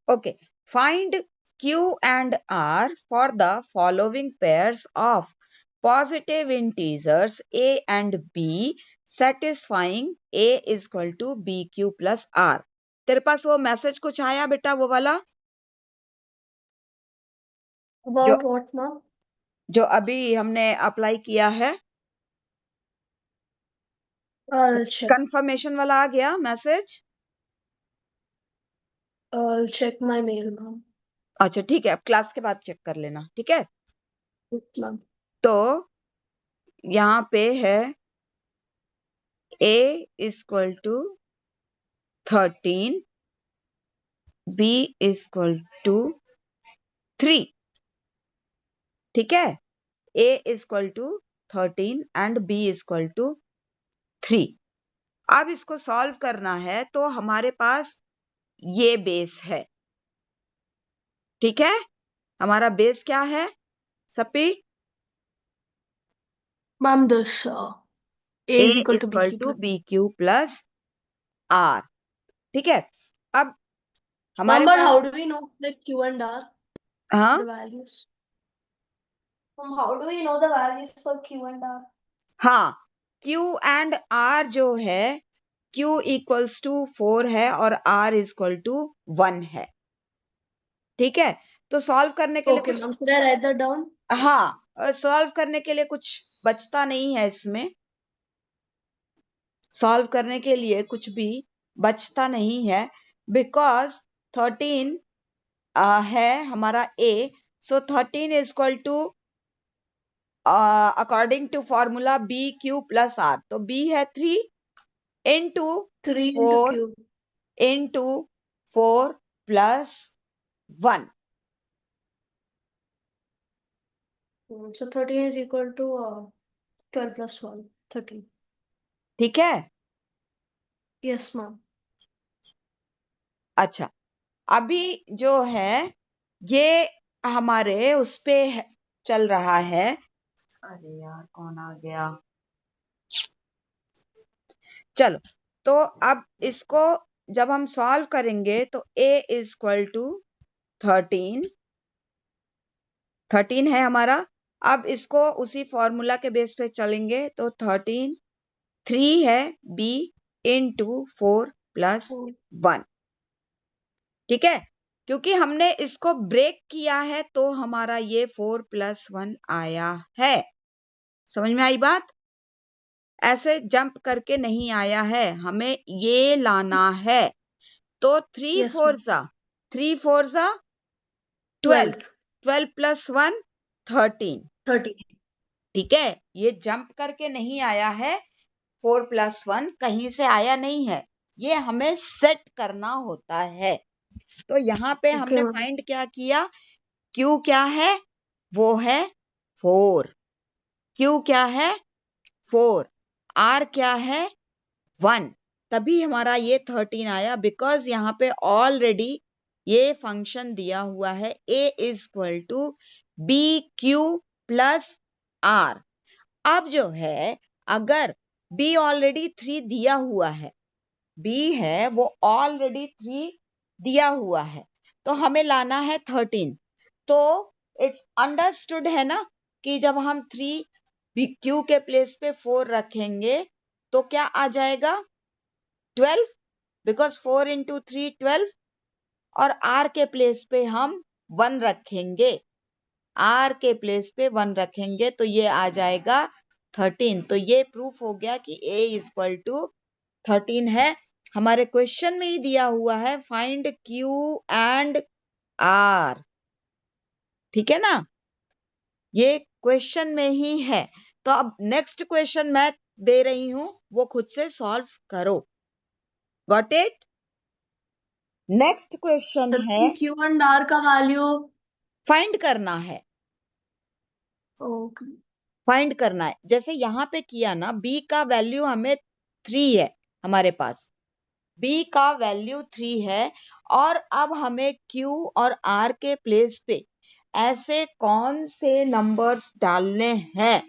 Okay. Find Q and R for the following pairs of positive integers A and B satisfying A is equal to BQ plus R. तेरे पास वो message कुछ आया बेटा, वो वाला जो About what, ma'am? जो अभी हमने अप्लाई किया है, I'll check. कंफर्मेशन वाला आ गया message? I'll check my mail, ma'am. अच्छा ठीक है, अब क्लास के बाद चेक कर लेना, ठीक है? Yes, ma'am. तो यहाँ पे है A is equal to 13, B is equal to 3, ठीक है? A is equal to 13 and B is equal to 3. अब इसको सॉल्व करना है तो हमारे पास ये बेस है, ठीक है? हमारा बेस क्या है सपी? Ma'am, this A is equal to BQ plus. BQ plus R, ठीक है? अब Ma'am, हमारे but pass how do we know the Q and R, हाँ the values? Ma'am, how do we know the values for Q and R? हाँ, Q and R जो है, Q equals to 4 है और R इज इक्वल टू 1 है, ठीक है? तो सॉल्व करने के लिए Okay, ma'am. Should I write that down? हाँ, सॉल्व करने के लिए कुछ बचता नहीं है इसमें, सॉल्व करने के लिए कुछ भी बचता नहीं है, बिकॉज 13 है हमारा A, so 13 is equal to according to formula BQ plus R, तो B है 3 into 3 into 4 Q. into 4 plus 1. So 13 is equal to 12 plus 1. 13. ठीक है? Yes, ma'am. अच्छा, अभी जो है ये हमारे उस पे चल रहा है, अरे यार कौन आ गया, चलो, तो अब इसको जब हम सॉल्व करेंगे तो A इज इक्वल टू 13 है हमारा। अब इसको उसी फॉर्मूला के बेस पे चलेंगे तो 13 3 है B इंटू 4 प्लस 1, ठीक है? क्योंकि हमने इसको ब्रेक किया है तो हमारा ये 4 प्लस 1 आया है। समझ में आई बात? ऐसे जंप करके नहीं आया है, हमें ये लाना है। तो 3 Yes, फोर ma'am. जा 3 4 जा 12, 12 प्लस 1 13, 13. ठीक है? ये जंप करके नहीं आया है, 4 प्लस 1 कहीं से आया नहीं है, ये हमें सेट करना होता है। तो यहाँ पे Okay, हमने ma'am. फाइंड क्या किया, Q क्या है, वो है 4, Q क्या है 4, R क्या है 1, तभी हमारा ये 13 आया, बिकॉज यहाँ पे ऑलरेडी ये फंक्शन दिया हुआ है A is equal to BQ plus R। अब जो है अगर B ऑलरेडी 3 दिया हुआ है, B है वो ऑलरेडी 3 दिया हुआ है, तो हमें लाना है 13। तो इट्स अंडरस्टूड है ना कि जब हम 3 Q के प्लेस पे 4 रखेंगे तो क्या आ जाएगा 12, बिकॉज 4 इंटू 3 12, और R के प्लेस पे हम 1 रखेंगे, R के प्लेस पे 1 रखेंगे तो ये आ जाएगा 13। तो ये प्रूफ हो गया कि A इज इक्वल टू 13 है। हमारे क्वेश्चन में ही दिया हुआ है फाइंड Q एंड R, ठीक है ना? ये क्वेश्चन में ही है। तो अब नेक्स्ट क्वेश्चन मैं दे रही हूं, वो खुद से सॉल्व करो। Got it? नेक्स्ट क्वेश्चन है, Q and R का वैल्यू फाइंड करना है, ओके फाइंड करना है। जैसे यहाँ पे किया ना, B का वैल्यू हमें 3 है हमारे पास, B का वैल्यू 3 है, और अब हमें Q और R के प्लेस पे ऐसे कौन से नंबर्स डालने हैं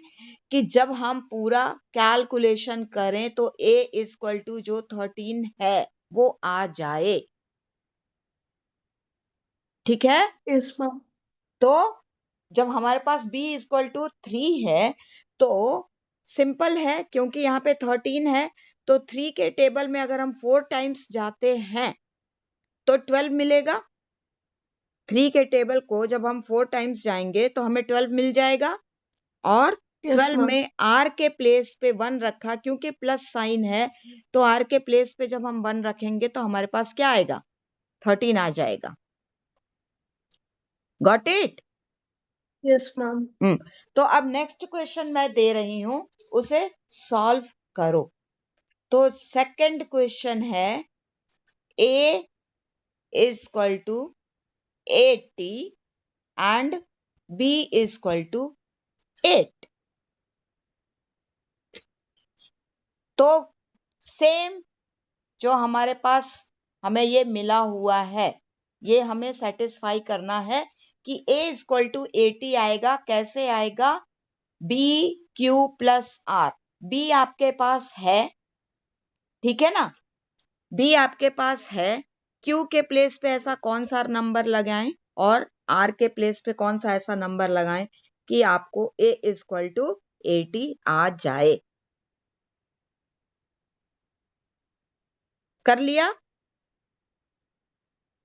कि जब हम पूरा कैलकुलेशन करें तो A इज इक्वल टू जो 13 है वो आ जाए। ठीक है। Yes, ma'am. तो जब हमारे पास b इक्वल टू 3 है तो सिंपल है, क्योंकि यहाँ पे 13 है तो 3 के टेबल में अगर हम 4 टाइम्स जाते हैं तो 12 मिलेगा। 3 के टेबल को जब हम 4 टाइम्स जाएंगे तो हमें 12 मिल जाएगा। और Yes, 12 ma'am. में r के प्लेस पे 1 रखा, क्योंकि प्लस साइन है तो r के प्लेस पे जब हम 1 रखेंगे तो हमारे पास क्या आएगा, 13 आ जाएगा। Got it? Yes, ma'am. तो अब नेक्स्ट क्वेश्चन मैं दे रही हूं, उसे सॉल्व करो। तो सेकंड क्वेश्चन है a is equal to 80 and b is equal to 8। तो सेम जो हमारे पास हमें ये मिला हुआ है, ये हमें सेटिस्फाई करना है कि a इक्वल टू 80 आएगा। कैसे आएगा? b q plus r। b आपके पास है, ठीक है ना, b आपके पास है। q के प्लेस पे ऐसा कौन सा नंबर लगाएं और r के प्लेस पे कौन सा ऐसा नंबर लगाएं कि आपको a इक्वल टू 80 आ जाए। कर लिया?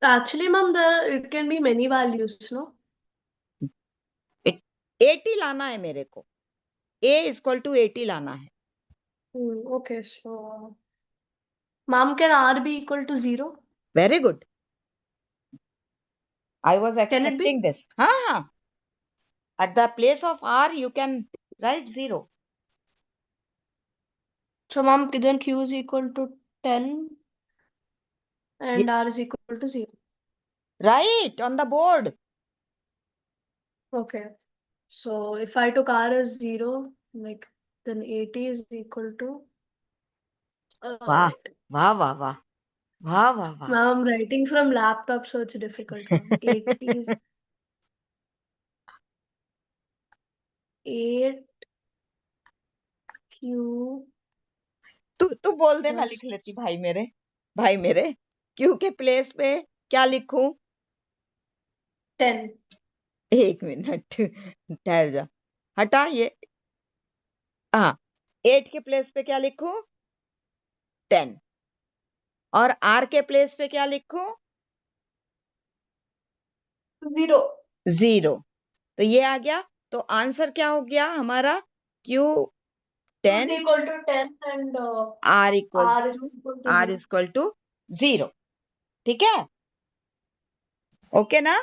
Actually, ma'am, it can be many values, no? 80 लाना है मेरे को, a इक्वल टू 80 लाना है। Okay, so ma'am, can R be equal to 0? Very good, I was Can it be? Expecting this. हाँ, at the place of r you can write 0. So ma'am, then Q is equal to 10 and Yeah. R is equal to 0. Right on the board. Okay. So if I took R as 0, like then 80 is equal to वाह wait. वाह वाह वाह वाह वाह वाह। Now I'm writing from laptop, so it's difficult, ma'am. 80 is 8 Q तू बोल दे, मैं plus लिख लेती। भाई मेरे क्यू के प्लेस पे क्या लिखूं? 10. एक मिनट ठहर जा, हटा ये। हाँ, 8 के प्लेस पे क्या लिखूं? 10। और r के प्लेस पे क्या लिखूं? 0. 0। तो ये आ गया। तो आंसर क्या हो गया हमारा? Q Q is 10, equal to 10 and R equal R is equal to R 0. Equal to 0। ठीक है, ओके ना?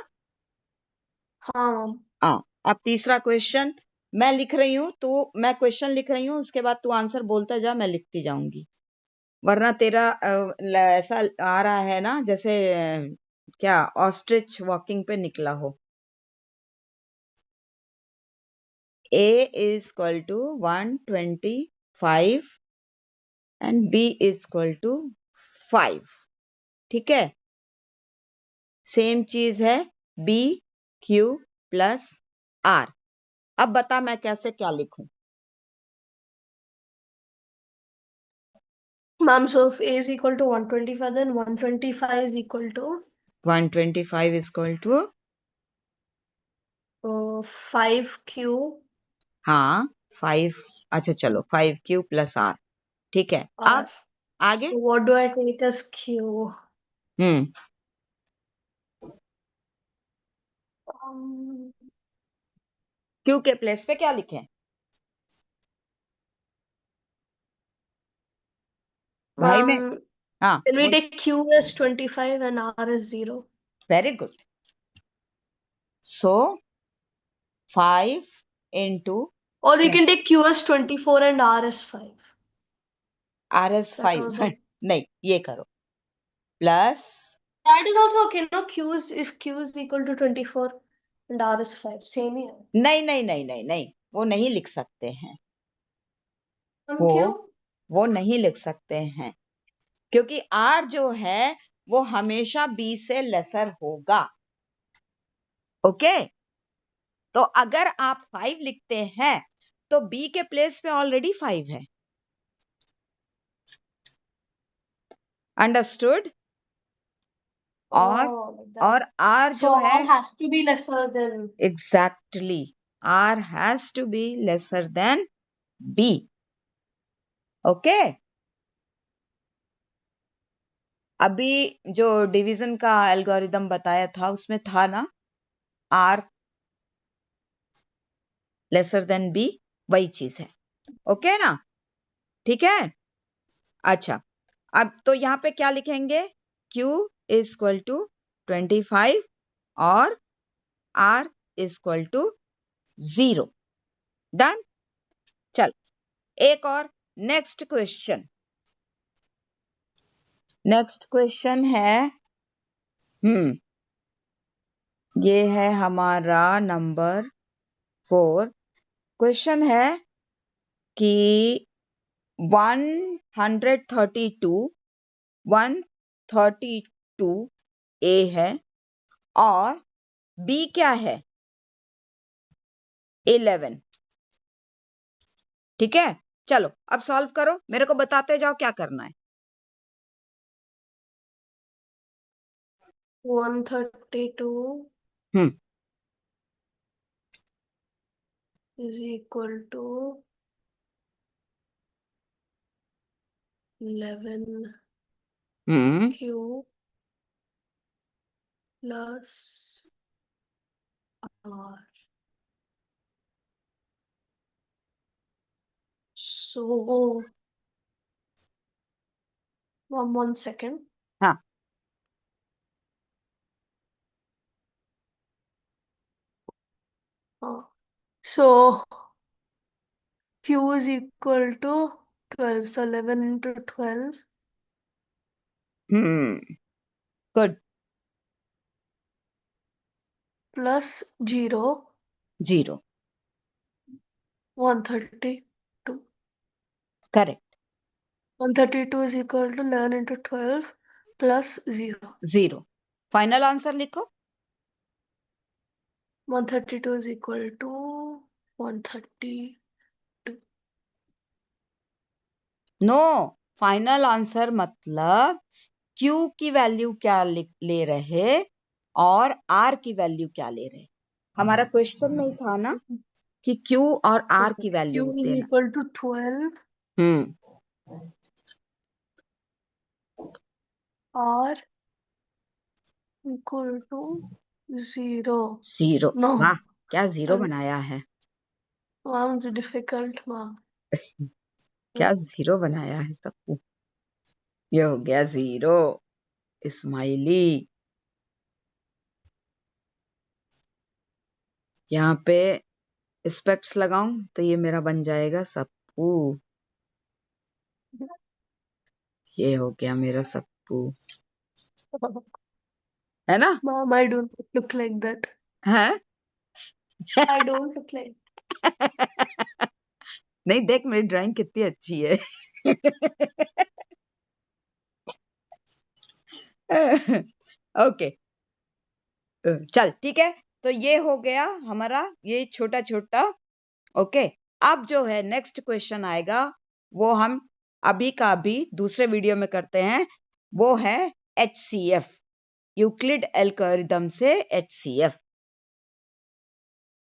हाँ मैम। हाँ, अब तीसरा क्वेश्चन मैं लिख रही हूँ, तो मैं क्वेश्चन लिख रही हूँ, उसके बाद तू आंसर बोलता जा, मैं लिखती जाऊंगी। वरना तेरा ऐसा आ रहा है ना जैसे क्या ऑस्ट्रिच वॉकिंग पे निकला हो। a is equal to 125 and b is equal to 5। ठीक है, सेम चीज है b q प्लस r। अब बता मैं कैसे क्या लिखूं? Ma'am, so if A is equal to 125, then 125 is equal to 125 is equal to 5Q. हाँ 5। अच्छा चलो 5q प्लस r। ठीक है, R. अब आगे। So what do I take as Q? Um, q के प्लेस पे क्या लिखें? भाई में ma'am, हाँ can we take Q as 25 and R as 0? Very good. So 5 into Or we can take Q as 24 and R as 5. r is That 5 also. नहीं, ये करो plus. That is also okay. No, Q is if Q is equal to 24 and R is 5. Same here. नहीं नहीं नहीं नहीं नहीं, वो नहीं लिख सकते हैं, Q? वो नहीं लिख सकते हैं, क्योंकि r जो है वो हमेशा b से लेसर होगा। ओके, तो अगर आप 5 लिखते हैं तो b के प्लेस पे ऑलरेडी 5 है। अंडरस्टूड? और R So जो है R has to be lesser than. exactly, R has to be lesser than B. Okay अभी जो डिवीजन का एल्गोरिदम बताया था उसमें था ना R लेसर देन B, वही चीज है। ओके ना, ठीक है। अच्छा, अब तो यहाँ पे क्या लिखेंगे, Q इज इक्वल टू 25 और R is equal to 0। Done. चल एक और नेक्स्ट क्वेश्चन। नेक्स्ट क्वेश्चन है ये है हमारा नंबर 4। क्वेश्चन है कि 132 A है और B क्या है 11। ठीक है, चलो अब सॉल्व करो, मेरे को बताते जाओ क्या करना है। 132 is equal to 11 Q plus R. So, one second. हाँ So, Q is equal to 12. So 11 into 12. Good. Plus 0. 132. Correct. 132 is equal to 11 into 12 plus 0. 0। Final answer लिखो। 132 is equal to 132. No, final answer मतलब Q की value क्या ले रहे और R की value क्या ले रहे। हमारा क्वेश्चन में ही था ना कि Q और R की वैल्यू Q is देना। equal to 12. R equal to 0. 0। No. वाह, क्या 0 बनाया है। Mom, it's difficult, mom. क्या 0 बनाया है सबको। ये हो गया 0। स्माइली। यहाँ पे स्पेक्ट्स लगाऊं तो ये मेरा बन जाएगा सप्पू। ये हो गया मेरा सप्पू, है ना। Mom, I don't look like that. है I don't look like. नहीं, देख मेरी ड्राइंग कितनी अच्छी है। ओके चल ठीक है, तो ये हो गया हमारा ये छोटा छोटा। ओके अब जो है नेक्स्ट क्वेश्चन आएगा वो हम अभी का अभी दूसरे वीडियो में करते हैं। वो है HCF, यूक्लिड एल्गोरिथम से HCF।